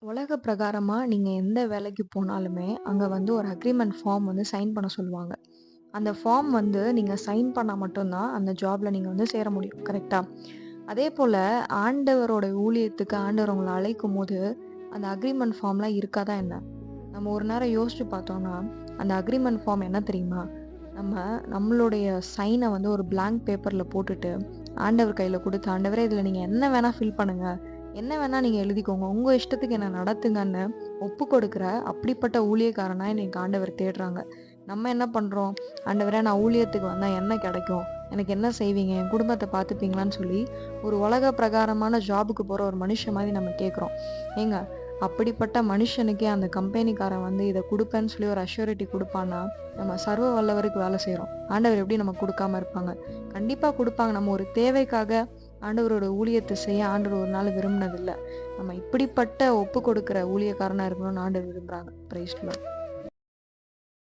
உலக பிரகாரமா நீங்க எந்த வேலைக்கு போனாலுமே, அங்க வந்து ஒரு அக்ரீமெண்ட் ஃபார்ம் வந்து சைன் பண்ண சொல்லுவாங்க. அந்த ஃபார்ம் வந்து நீங்க சைன் பண்ணா மட்டும் தான், அந்த ஜாப்ல நீங்க வந்து சேர முடியும். கரெக்ட்டா? அதேபோல ஆண்டவரோட ஊழியத்துக்கு ஆண்டவர் உங்கள அழைக்கும்போது, அந்த அக்ரீமெண்ட் ஃபார்ம்லாம் இருக்காதா என்ன? நம்ம ஒரு நேரம் யோசிச்சு பார்த்தோம்னா, அந்த அக்ரீமெண்ட் ஃபார்ம் என்ன தெரியுமா? நம்ம நம்மளுடைய சைன வந்து ஒரு பிளாங்க் பேப்பர்ல போட்டுட்டு, ஆண்டவர் கையில குடுத்து, "ஆண்டவரே இதுல நீங்க என்ன வேணா ஃபில் பண்ணுங்க. என்ன வேணா நீங்க எழுதிக்கோங்க. உங்க இஷ்டத்துக்கு என்ன நடத்துங்கன்னு" ஒப்பு கொடுக்கிற அப்படிப்பட்ட ஊழியக்காரனா இன்னைக்கு ஆண்டவர் தேடுறாங்க. நம்ம என்ன பண்றோம்? "ஆண்டவரே நான் ஊழியத்துக்கு வந்தா என்ன கிடைக்கும்? எனக்கு என்ன செய்வீங்க? என் குடும்பத்த பார்த்துப்பீங்களான்னு?" சொல்லி ஒரு உலக பிரகாரமான ஜாபுக்கு போற ஒரு மனுஷன் மாரி நம்ம கேட்குறோம். ஏங்க அப்படிப்பட்ட மனுஷனுக்கே அந்த கம்பெனிக்காரன் வந்து இத குடுப்பேன்னு சொல்லி ஒரு அஷ்யூரிட்டி குடுப்பான்னா, நம்ம சர்வ வல்லவருக்கு வேலை செய்றோம். ஆண்டவர் எப்படி நமக்கு குடுக்காம இருப்பாங்க? கண்டிப்பா குடுப்பாங்க. நம்ம ஒரு தேவைக்காக ஆண்டவரோட ஊழியத்த செய்ய ஆண்டவர் ஒரு நாள் விரும்பினதில்ல. நம்ம இப்படிப்பட்ட ஒப்பு கொடுக்கிற ஊழியக்காரனா இருக்கணும்னு ஆண்டவர் விரும்புறாங்க. Praise the Lord.